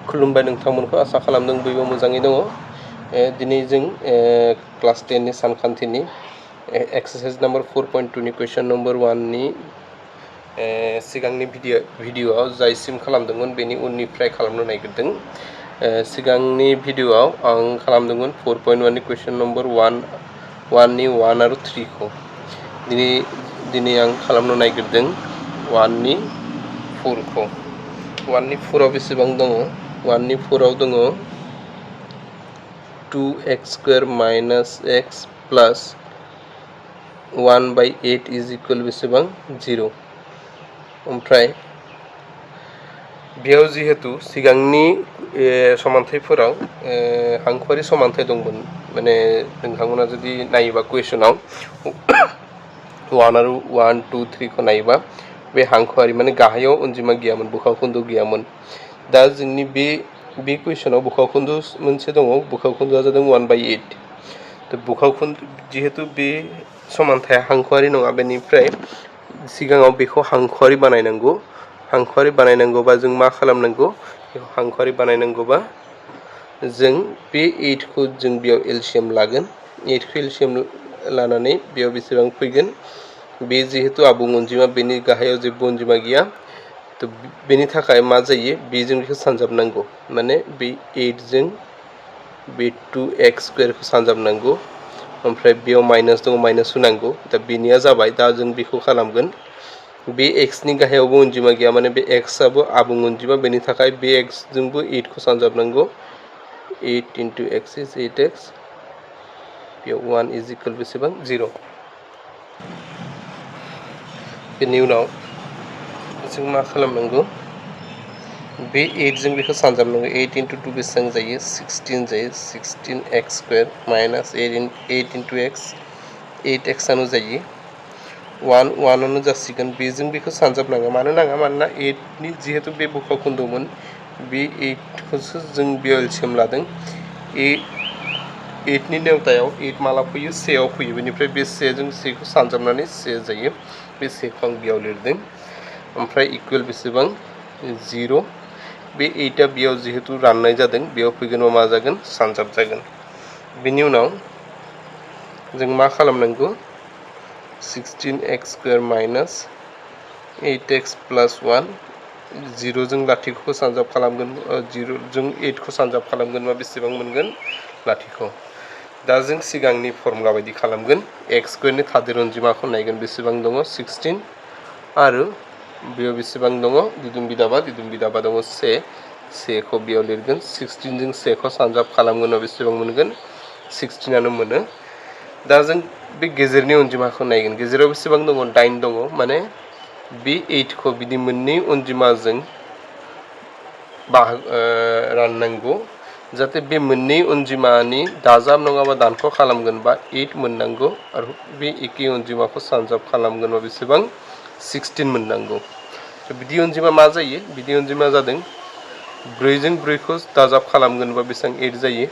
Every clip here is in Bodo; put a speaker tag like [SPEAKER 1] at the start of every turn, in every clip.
[SPEAKER 1] खुलुमबाय नोंथांमोनखौ आसा खालामदों बयबो मोजाङै दङ। दिनै जों क्लास 10 नि सानखान्थिनि एक्सारसाइज नम्बर 4.2 नि कुइसन नम्बर 1 नि सिगांनि भिडिअ'आव जायसिम खालामदोंमोन बेनि उननिफ्राय खालामनो नागिरदों। सिगांनि भिडिअ'आव आं खालामदोंमोन 4.1 नि कुइसन नम्बर 1 नि 1 आरो 3 खौ। दिनै आं खालामनो नागिरदों 1 नि 4 खौ। 1 नि 4 आव बेसेबां दङ? 1 नि 4 आव दङ 2x² - x प्लास 1/8 इज इकुवेल बेसेबां 0। ओमफ्राय बेयाव जिहेतु सिगांनि समान्थायफोराव हांखोआरि समान्थाय दंमोन, माने नोंथांमोना जुदि नायोबा कुइसनाव 1 आरो 1, 2, 3 खौ नायोबा बे हांखोआरि माने गाहायाव अनजिमा गैयामोन, बुखावखोन्दो गैयामोन। दा जोंनि बे कुइसनाव बुखावखोन्दो मोनसे दङ, बुखावखोन्दोआ जादों 1/8। तो बुखावखोन्दो जिहेतु बे समान्थाया हांखोआरि नङा, बेनिफ्राय सिगाङाव बेखौ हांखोआरि बानायनांगौ। हांखोआरि बानायनांगौबा जों मा खालामनांगौ? हांखोआरि बानायनांगौबा जों बे 8 खौ जों बेयाव एलसिएम लागोन। 8 खौ एलसिएम लानानै बेयाव बेसेबां फैगोन? बे जिहेतु आबुं अनजिमा, बेनि गाहायाव जेबो अनजिमा गैया, तो बेनि थाखाय मा जायो? बेजों बेखौ सानजाबनांगौ, माने बे 8 जों बे 2x² खौ सानजाबनांगौ। ओमफ्राय बेयाव माइनास दङ, माइनास होनांगौ। दा बेनिया जाबाय। दा जों बेखौ खालामगोन। बे x नि गाहायावबो अनजिमा गैया, माने बे x आबो आबुं अनजिमा, बेनि थाखाय बे x जोंबो 8 खौ सानजाबनांगौ। 8 × x इज 8x। बेयाव 1 इज इकुवेल बेसेबां 0। बेनि उनाव जों मा खालामनांगौ? बे 8 जों बेखौ सानजाबनांगौ। 8 × 2 बेसेबां जायो? 16 जायो। 16x² - 8 × x 8x आनो जायो। 1 आनो जासिगोन। बेजों बेखौ सानजाबनाङा। मानो नाङा? मानोना 8 नि जिहेतु बे बुखावखोन्दोमोन, बे 8 खौसो जों बेयाव एलसिएम लादों। 8 नि नेवतायाव 8 माला फैयो? 1 आव फैयो। बेनिफ्राय बे 1 जों 1 खौ सानजाबनानै 1 जायो। बे 1 खौ आं बेयाव लिरदों। ओमफ्राय इकुवेल बेसेबां 0। बे 8 आ बेयाव जिहेतु राननाय जादों, बेयाव फैगोन मा जागोन? सानजाब जागोन। बेनि उनाव जों मा खालामनांगौ? 16x² - 8x प्लास 1 0 जों लाथिख'खौ सानजाब खालामगोन। 0 जों 8 खौ सानजाब खालामगोनबा बेसेबां मोनगोन? लाथिख'। दा जों सिगांनि फर्मुला बायदि खालामगोन। x² नि थादेर अनजिमाखौ नायगोन, बेसेबां दङ? 16 आरो बेयाव बेसेबां दङ? दिदुम बिदाबा दङ 1। 1 खौ बेयाव लिरगोन। 16 जों 1 खौ सानजाब खालामगोन, बेसेबां मोनगोन? 16 आनो मोनो। दा जों बे गेजेरनि अनजिमाखौ नायगोन। गेजेराव बेसेबां दङ? 9 दङ। माने बे 8 खौ बिदि मोननै अनजिमाजों राननांगौ, जाहाथे बे मोननै अनजिमानि दाजाब नङाबा दानख' खालामगोनबा 8 मोननांगौ, आरो बे एखे अनजिमाखौ सानजाब खालामगोनबा बेसेबां? 16 मोननांगौ। बिदि अनजिमा मा जायो? बिदि अनजिमा जादों 4 जों 4 खौ दाजाब खालामगोनबा बेसेबां 8 जायो।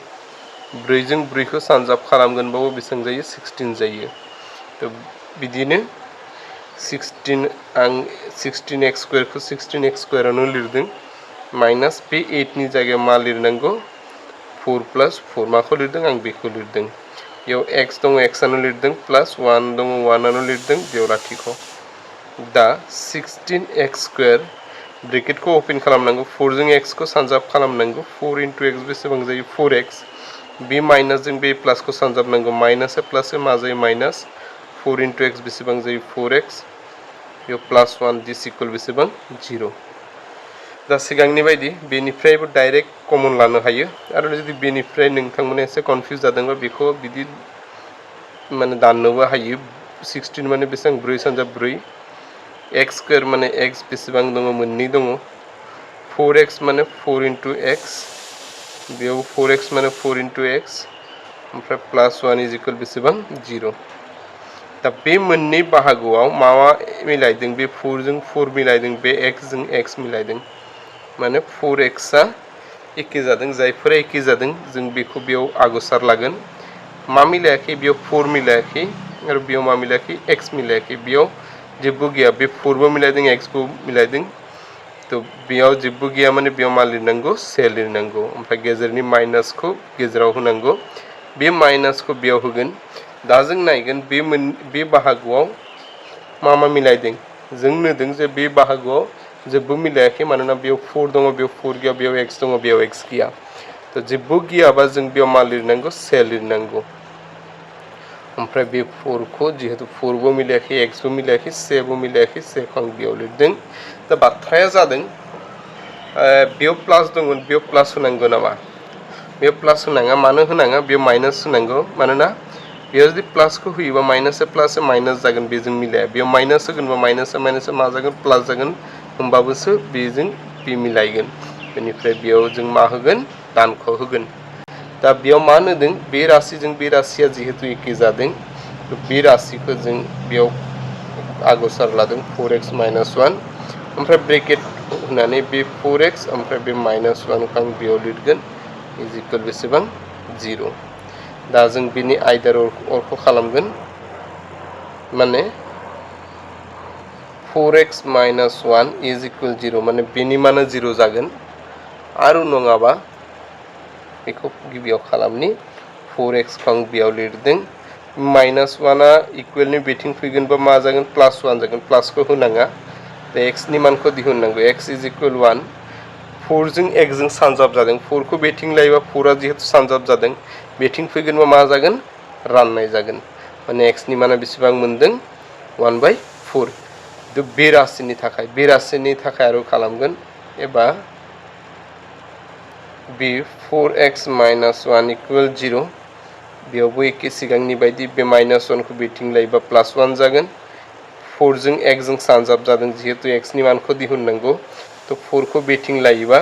[SPEAKER 1] 4 जों 4 खौ सानजाब खालामगोनबाबो बेसेबां जायो? 16 जायो। थ' बिदिनो 16 आं 16x² खौ 16x² आवनो लिरदों। माइनास बे 8 नि जायगायाव मा लिरनांगौ? 4 + 4 माखौ लिरदों? आं बेखौ लिरदों। बेयाव x दङ, x आनो लिरदों। प्लास 1 दङ, 1 आनो लिरदों। बेयाव लाथिख'। दा 16x² ब्रेकेटखौ अपेन खालामनांगौ। 4 जों x खौ सानजाब खालामनांगौ। 4 × x बेसेबां जायो? 4x। बे माइनासजों बे प्लासखौ सानजाबनांगौ। माइनास प्लास मा जायो? माइनास। 4 × x बेसेबां जायो? 4x। बेयाव प्लास 1 दिस इकुवेल बेसेबां? 0। दा सिगांनि बायदि बेनिफ्रायबो डाइरेक्ट कमन लानो हायो। आरो जुदि बेनिफ्राय नोंथांमोना एसे कनफिउज जादोंबा बेखौ बिदि माने दाननोबो हायो। 16 माने बेसेबां? 4 सानजाब 4। x² माने x बेसेबां दङ? मोननै दङ। 4x माने 4 × x। बेयाव 4x माने 4 × x। ओमफ्राय प्लास 1 इज इकुवेल बेसेबां? 0। दा बे मोननै बाहागोआव मा मिलायदों? बे 4 जों 4 मिलायदों, बे x जों x मिलायदों। माने 4x आ एखे जादों। जायफोरा एखे जादों जों बेखौ बेयाव आगोसार लागोन। मा मिलायाखै? बेयाव 4 मिलायाखै, आरो बेयाव मा मिलायाखै? x मिलायाखै। बेयाव जेबो गैया। बे 4 बो मिलायदों, x बो मिलायदों। तो बेयाव जेबो गैया माने बेयाव मा लिरनांगौ से लिरनांगौ ओमफ्राय गेजेरनि माइनासखौ गेजेराव होनांगौ बे माइनासखौ बेयाव होगोन दा जों नायगोन बे बाहागोआव मा मिलायदों जों नुदों जे बे बाहागोआव जेबो मिलायाखै मानोना बेयाव 4 दङ बेयाव 4 गैया बेयाव x दङ बेयाव x गैया तो जेबो गैयाबा जों बेयाव मा लिरनांगौ से लिरनांगौ ओमफ्राय बे 4 को जिहेतु 4 बो मिलायाखै x बो मिलायाखै से बो मिलायाखै से खौ आं बेयाव लिरदों दा बाथ्राया जादों बेयाव प्लास दंमोन बेयाव प्लास होनांगौ नामा बेयाव प्लास होनाङा मानो होनाङा बेयाव माइनास होनांगौ मानोना बेयाव जुदि प्लासखौ होयोबा माइनास माइनास जागोन बेजों मिलाया बेयाव माइनास होगोनबा माइनास मा जागोन प्लास जागोन होमबाबोसो बेजों बे मिलायगोन बेनिफ्राय बेयाव जों मा होगोन दानखौ होगोन दा बेयाव मा नुदों बे राशिजों बे राशिया जिहेतु एखे जादों बे राशिखौ जों बेयाव आगसार लादों 4x - 1 ओमफ्राय ब्रेकेट होनानै बे 4x ओमफ्राय बे -1 खौ आं बेयाव लिरगोन इज इक्वल बेसेबां 0 दा जों बिनि आयदार अरखौ खालामगोन माने 4x - 1 इज इक्वल 0 माने बेनि माना 0 जागोन आरो नङाबा बेखौ गिबियाव खालामनि 4x खौ आं बेयाव लिरदों -1 आ इक्वलनि बेथिं फैगोनबा मा जागोन +1 जागोन प्लासखौ होनाङा दा x नि मानखौ दिहुननांगौ x इज इक्वल 1 4 जों x जों सानजाब जादों 4 खौ बेथिं लायोबा 4 आ जिहेतु सानजाब जादों बेथिं फैगोनबा मा जागोन राननाय जागोन माने x नि माना बेसेबां मोनदों 1/4 द बे राशिनि थाखाय आरो खालामगोन एबा बे 4x - 1 इक्वल 0 बेयावबो एखे सिगांनि बायदि बे -1 खौ बेथिं लायोबा +1 जागोन 4 जों x जों सानजाब जादों जिहेतु x नि मानखौ दिहुननांगौ तो 4 को बेथिं लायोबा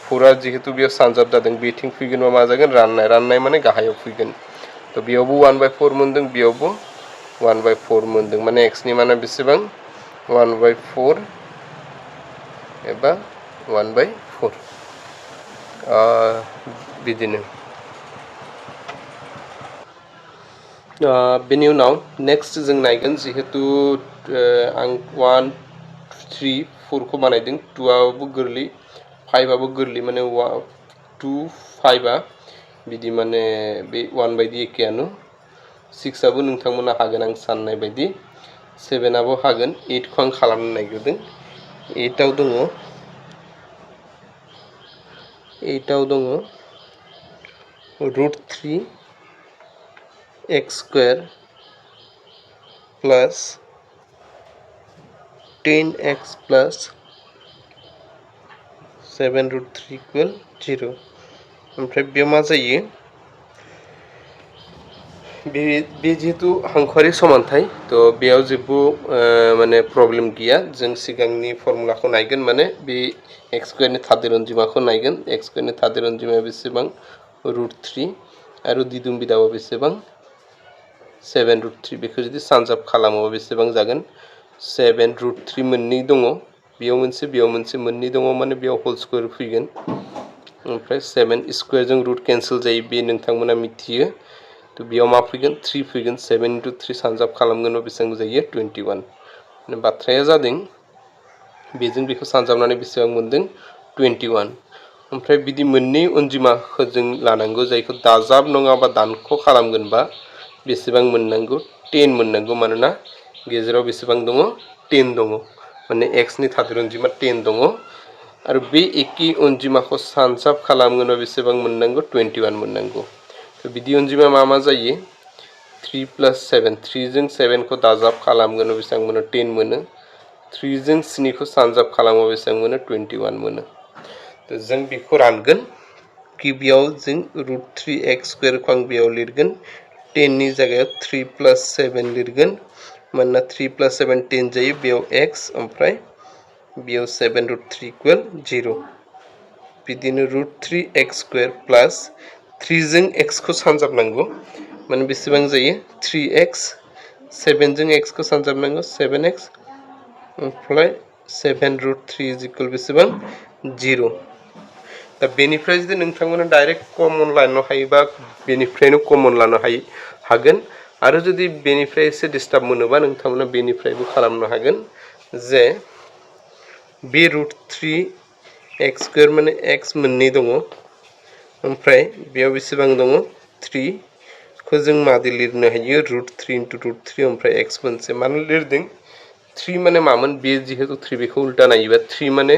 [SPEAKER 1] 4 आ जिहेतु बेयाव सानजाब जादों बेथिं फैगोनबा मा जागोन राननाय माने गाहायाव फैगोन तो बेयावबो 1/4 मोनदों बेयावबो 1/4 मोनदों माने x नि माना बेसेबां 1/4 एबा 1/4 बिदिनो बेनि उनाव नेक्स्ट जों नायगोन जिहेतु आं 1 3 4 खौ बानायदों 2 आबो गोरलै 5 आबो गोरलै माने 2 5 आ बिदि माने बे 1 बायदि एखेयानो 6 आबो नोंथांमोना हागोन आं साननाय बायदि 7 आबो हागोन 8 खौ आं खालामनो नागिरदों 8 आव दङ √3 x square plus 10x plus 7√3 equal 0 ओमफ्राय बेयाव मा जायो बे जेहेतु हांखोआरि समानथाय तो बेयाव जेबो माने प्रब्लेम गैया जों सिगांनि फर्मुलाखौ नायगोन माने बे x स्क्वायर नि थादेर अनजिमाखौ नायगोन x स्क्वायर नि थादेर अनजिमाया बेसेबां √3 आरो दिदुम बिदावा बेसेबां 7√3 बेखौ जुदि सानजाब खालामोबा बेसेबां जागोन 7√3 मोननै दङ बेयाव मोनसे मोननै दङ माने बेयाव होल स्क्वायर फैगोन ओमफ्राय 7 स्क्वायर जों रुट केन्सेल जायो बे नोंथांमोना मिथियो तो बेयाव मा फैगोन 3 फैगोन 7 * 3 सानजाब खालामगोनबा बेसेबां जायो 21 बाथ्राया जादों बेजों बेखौ सानजाबनानै बेसेबां मोनदों 21 ओमफ्राय बिदि मोननै अनजिमाखौ जों लानांगौ जायखौ दाजाब नङाबा दानख' खालामगोनबा बेसेबां मोननांगौ 10 मोननांगौ मानोना गेजेराव बेसेबां दङ 10 दङ माने x नि थादेर अनजिमा 10 दङ आरो बे एखे अनजिमाखौ सानजाब खालामगोनबा बेसेबां मोननांगौ 21 मोननांगौ तो बिदि अनजिमा मा जायो 3 + 7 3 जों 7 खौ दाजाब खालामगोन बेसेबां मोनो 10 मोनो 3 जों 7 खौ सानजाब खालामो बेसेबां मोनो 21 मोनो तो जों बेखौ रानगोन गिबियाव जों √3x स्क्वायर खौ आं बेयाव लिरगोन 10 नि जायगायाव 3 + 7 लिरगोन मानोना 3 + 7 10 जायो बेयाव x ओमफ्राय बेयाव 7√3 इक्वल 0 बिदिनो √3x स्क्वायर प्लस 3 जों x खौ सानजाबनांगौ माने बेसेबां जायो 3x 7 जों x खौ सानजाबनांगौ 7x ओमफ्राय 7√3 इज इक्वल बेसेबां 0 दा बेनिफ्राय जुदि नोंथांमोना डाइरेक्ट कमन लानो हायोबा बेनिफ्रायनो कमन लानो हागोन आरो जुदि बेनिफ्राय एसे डिस्टार्ब मोनोबा नोंथांमोना बेनिफ्रायबो खालामनो हागोन जे बे √3 एक्स स्क्वायर माने एक्स मोननै दङ ओमफ्राय बेयाव बेसेबां दङ 3 खौ जों मादि लिरनो हायो √3 * √3 ओमफ्राय x मोनसे मानो लिरदों 3 माने मामोन बे जिहेतु 3 बेखौ उल्टा नायोबा 3 माने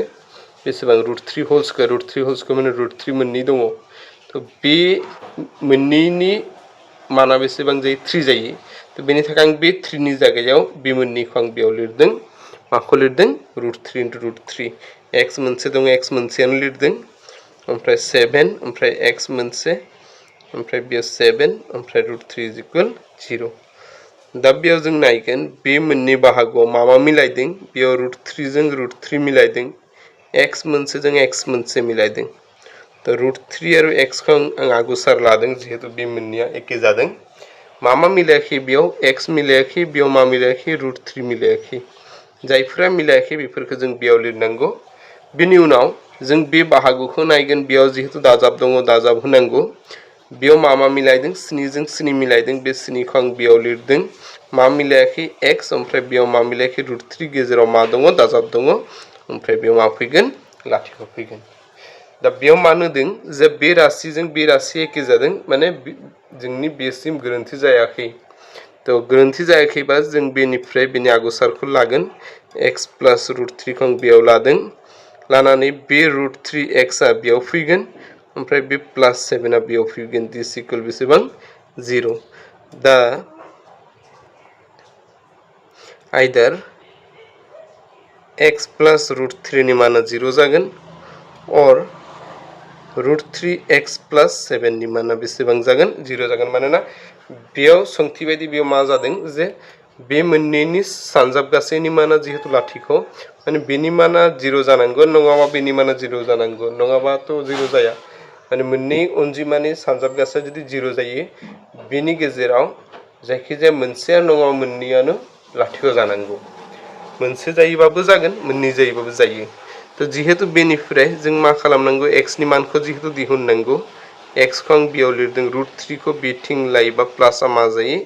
[SPEAKER 1] बेसेबां √3 होल स्क्वायर माने √3 मोननै दङ तो बे मोननैनि माना बेसेबां जायो 3 जायो तो बेनि थाखाय आं बे 3 नि जायगायाव बे मोननैखौ आं बेयाव लिरदों माखौ लिरदों √3 * √3 x मोनसे दङ x मोनसेयानो लिरदों ओमफ्राय 7 ओमफ्राय x मोनसे ओमफ्राय बेयाव 7 ओमफ्राय √3 = 0 दा बेयाव जों नायगोन बे मोननै बाहागोआव मा मिलायदों बेयाव √3 जों √3 मिलायदों x मोनसे जों x मोनसे मिलायदों तो √3 आरो x खौ आं आगुसार लादों जिहेतु बे मोननैया एखे जादों मा मिलायाखै बेयाव x मिलायाखै बेयाव मा मिलायाखै √3 मिलायाखै जायफोरा मिलायाखै बेफोरखौ जों बेयाव लिरनांगौ बेनि उनाव जों बे बाहागोखौ नायगोन बेयाव जिहेतु दाजाब दङ दाजाब होनांगौ बेयाव मा मिलायदों 7 जों 7 मिलायदों बे 7 खौ आं बेयाव लिरदों मा मिलायाखै x ओमफ्राय बेयाव मा मिलायाखै √3 गेजेराव मा दङ दाजाब दङ ओमफ्राय बेयाव मा फैगोन लाथिख' फैगोन दा बेयाव मा नुदों जे बे राशिजों बे राशि एखे जादों माने जोंनि बेसिम गोरोन्थि जायाखै तो गोरोन्थि जायाखैबा जों बेनिफ्राय बेनि आगुसारखौ लागोन x + √3 खौ आं बेयाव लादों लानानै बे √3x आ बेयाव फैगोन ओमफ्राय बे +7 आ बेयाव फैगोन दिस इक्वल बेसेबां 0 दा आइदार x + √3 नि माना 0 जागोन और √3x + 7 नि माना बेसेबां जागोन 0 जागोन मानोना बेयाव सोंथि बायदि बेयाव मा जादों जे बे मोननैनि सानजाबगासैनि माना जिहेतु लाथिख' माने बेनि माना 0 जानांगौ नङाबा बेनि माना 0 जानांगौ नङाबाथ' 0 जाया माने मोननै अनजिमानि सानजाबगासैया जुदि 0 जायो बेनि गेजेराव जायखिजाया मोनसेया नङाबा मोननैयानो लाथिख' जानांगौ मोनसे जायोबाबो जागोन मोननै जायोबाबो जायो तो जिहेतु बेनिफ्राय जों मा खालामनांगौ x नि मानखौ जिहेतु दिहुननांगौ x खौ आं बेयाव लिरदों √3 खौ बेथिं लायोबा प्लासआ मा जायो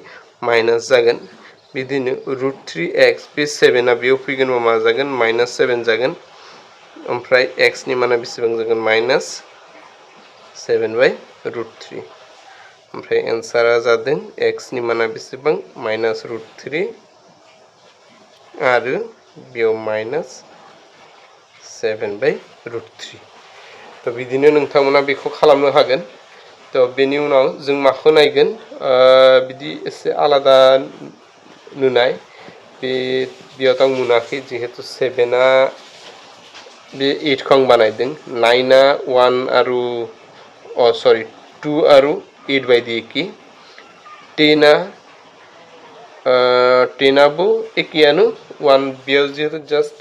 [SPEAKER 1] माइनास जागोन बिदिनो √3x बे 7 आ बेयाव फैगोनबा मा जागोन -7 जागोन ओमफ्राय x नि माना बेसेबां जागोन -7/√3 ओमफ्राय एन्सारा जादों x नि माना बेसेबां -√3 आरो बेयाव -7/√3 तो बिदिनो नोंथांमोना बेखौ खालामनो हागोन तो बेनि उनाव जों माखौ नायगोन बिदि एसे आलादा नुनाय बेयाव आं मोनाखै जिहेतु 7 आ बे 8 खौ आं बानायदों 9 आ 1 आरो 2 आरो 8 बायदि एखे 10 आ 10 आबो एखेयानो 1 बेयाव जिहेतु जास्ट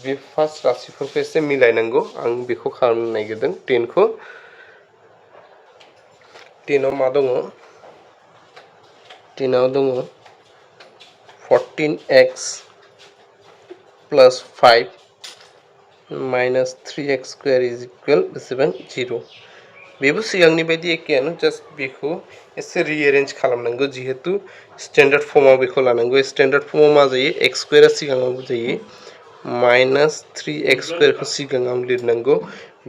[SPEAKER 1] बे फार्स्ट राशिफोरखौ एसे मिलायनांगौ आं बेखौ खालामनो नागिरदों 10 खौ 10 आव मा दङ 10 आव दङ 14x + 5 - 3x² बेसेबां 0 बेबो सिगांनि बायदि एखेयानो जास्ट बेखौ एसे रिएरेन्ज खालामनांगौ जिहेतु स्टैंडार्ड फर्मआव बेखौ लानांगौ स्टैंडार्ड फर्मआव मा जायो x² सिगाङाव जायो -3x² खौ सिगाङाव लिरनांगौ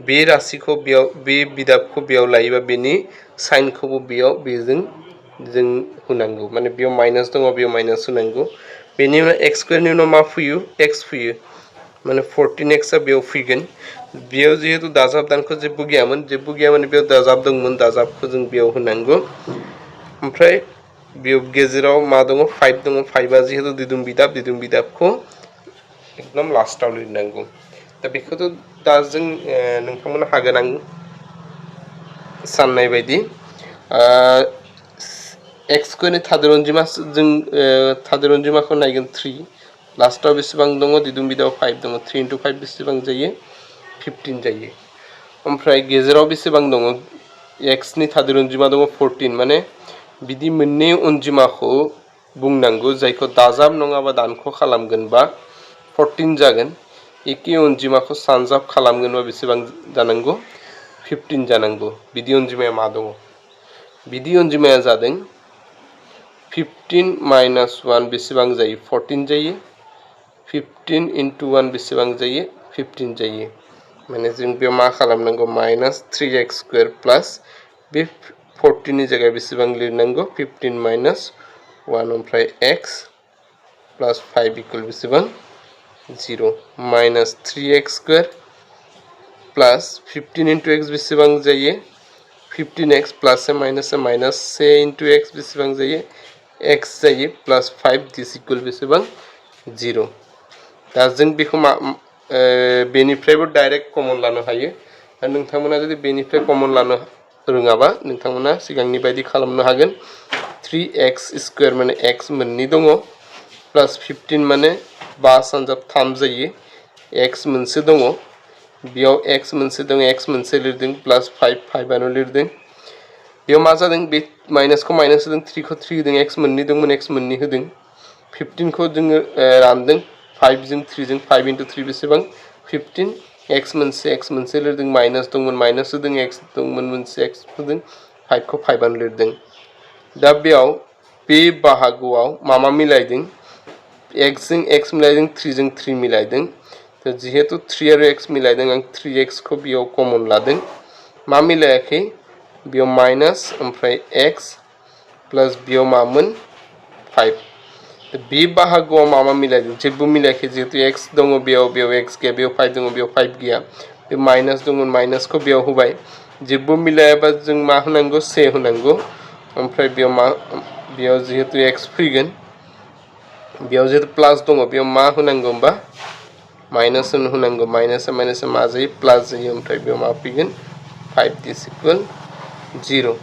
[SPEAKER 1] बे राशिखौ बेयाव बे बिदाबखौ बेयाव लायोबा बेनि साइनखौबो बेयाव बेजों जों होनांगौ माने बेयाव माइनास दङ बेयाव माइनास होनांगौ बेनि उनाव x² नि उनाव मा फैयो x फैयो माने 14x आ बेयाव फैगोन बेयाव जिहेतु दाजाब दानख' जेबो गैयामोन बेयाव दाजाब दंमोन दाजाबखौ जों बेयाव होनांगौ ओमफ्राय बेयाव गेजेराव मा दङ 5 दङ 5 आ जिहेतु दिदुम बिदाबखौ एकदम लास्टाव लिरनांगौ दा बेखौथ' दा जों नोंथांमोना हागोन आं साननाय बायदि x² नि थादेर अनजिमा जों थादेर अनजिमाखौ नायगोन 3 लास्टाव बेसेबां दङ दिदुम बिदायाव 5 दङ 3 × 5 बेसेबां जायो 15 जायो ओमफ्राय गेजेराव बेसेबां दङ x नि थादेर अनजिमा दङ 14 माने बिदि मोननै अनजिमाखौ बुंनांगौ जायखौ दाजाब नङाबा दानख' खालामगोनबा 14 जागोन एखे अनजिमाखौ सानजाब खालामगोनबा बेसेबां जानांगौ 15 जानांगौ बिदि अनजिमाया मा दङ बिदि अनजिमाया जादों 15 - 1 बेसेबां जायो 14 जायो 15 × 1 बेसेबां जायो 15 जायो माने जों बेयाव मा खालामनांगौ माइनास 3x स्क्वायर प्लास बे 14 नि जायगायाव बेसेबां लिरनांगौ 15 माइनास 1 ओमफ्राय x प्लास 5 इकुवेल बेसेबां 0 माइनास 3x स्क्वायर प्लास 15 into x बेसेबां जायो 15x प्लस से माइनस से into x बेसेबां जायो x जायो प्लस 5 दिस इकुवेल बेसेबां 0 दा जों बेखौ बेनिफ्रायबो डाइरेक्ट कमन लानो हायो दा नोंथांमोना जुदि बेनिफ्राय कमन लानो रोङाबा नोंथांमोना सिगांनि बायदि खालामनो हागोन 3x स्क्वायर माने x मोननै दङ प्लस 15 माने 5 सानजाब 3 जायो x मोनसे दङ बेयाव x मोनसे दङ x मोनसे लिरदों प्लस 5 आनो लिरदों बेयाव मा जादों बे माइनासखौ माइनास होदों 3 खौ 3 होदों x मोननै दंमोन x मोननै होदों 15 खौ जोङो रानदों 5 जों 3 जों 5 into 3 बेसेबां 15 x मोनसे लिरदों माइनास दंमोन माइनास होदों x दंमोन मोनसे x होदों 5 खौ 5 आनो लिरदों दा बेयाव बे बाहागोआव मा मिलायदों x जों x मिलायदों 3 जों 3 मिलायदों तो जिहेतु 3 आरो x मिलायदों आं 3x खौ बेयाव कमन लादों मा मिलायाखै बेयाव माइनास ओमफ्राय x प्लस बेयाव मामोन 5 तो बे बाहागोआव मा मिलायदों जेबो मिलायाखै जिहेतु x दङ बेयाव x गैया बेयाव 5 दङ बेयाव 5 गैया बे माइनास दंमोन माइनासखौ बेयाव होबाय जेबो मिलायाबा जों मा होनांगौ से होनांगौ ओमफ्राय बेयाव जिहेतु x फैगोन बेयाव जेहेतु प्लस दङ बेयाव मा होनांगौ होनबा माइनास होनांगौ माइनास मा जायो प्लस जायो ओमफ्राय बेयाव मा फैगोन 5 दिस इकुवेल 0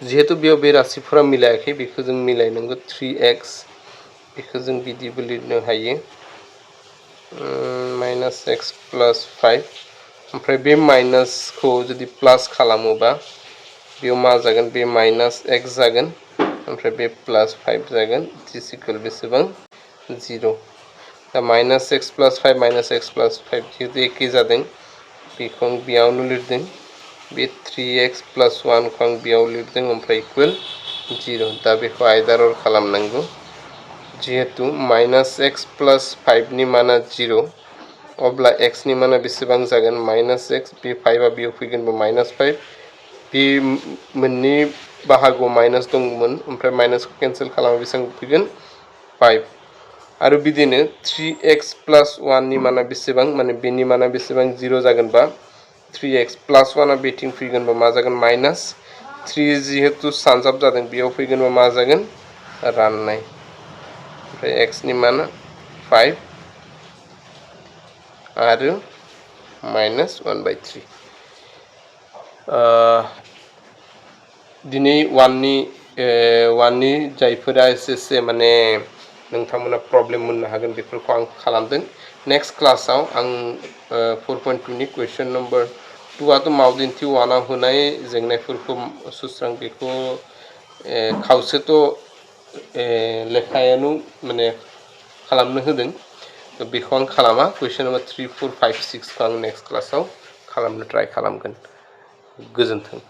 [SPEAKER 1] जिहेतु बेयाव बे राशिफोरा मिलायाखै बेखौ जों मिलायनांगौ 3x बेखौ जों बिदिबो लिरनो हायो माइनास x प्लस 5 ओमफ्राय बे माइनासखौ जुदि प्लास खालामोबा बेयाव मा जागोन बे माइनास x जागोन ओमफ्राय बे प्लस 5 जागोन दिस इकुवेल बेसेबां 0 दा minus x plus 5 minus x plus 5 जिहेतु एखे जादों बेखौ आं बेयावनो लिरदों बे 3x प्लस 1 को आं बेयाव लिरदों ओमफ्राय इकुवेल 0 दा बेखौ आयदारर खालामनांगौ जिहेतु माइनास x प्लस 5 नि माना 0 अब्ला x नि माना बेसेबां जागोन माइनास x बे 5 आ बेयाव फैगोन माइनास 5 बे मोननै बाहागोआव माइनास दंमोन ओमफ्राय माइनासखौ केन्सेल खालामो बेसेबां फैगोन 5 आरो बिदिनो 3x प्लस 1 नि माना बेसेबां माने बेनि माना बेसेबां 0 जागोनबा 3x प्लस 1 आ बेथिं फैगोनबा मा जागोन माइनास 3 जिहेतु सानजाब जादों बेयाव फैगोनबा मा जागोन राननाय ओमफ्राय x नि माना 5 आरो माइनास 1/3 दिनै 1 नि जायफोरा एसे माने नोंथांमोना प्रब्लेम मोननो हागोन बेफोरखौ आं खालामदों नेक्स्ट क्लासाव आं 4.2 नि क्वेश्चन नम्बर 2 आथ' मावदिन्थि 1 आव होनाय जेंनाफोरखौ सुस्रां बेखौ खावसेथ' लेखायानो माने खालामनो होदों तो बेखौ आं खालामा क्वेश्चन नम्बर 3 4 5 6 खौ आं नेक्स्ट क्लासाव खालामनो ट्राइ खालामगोन गोजोन्थों।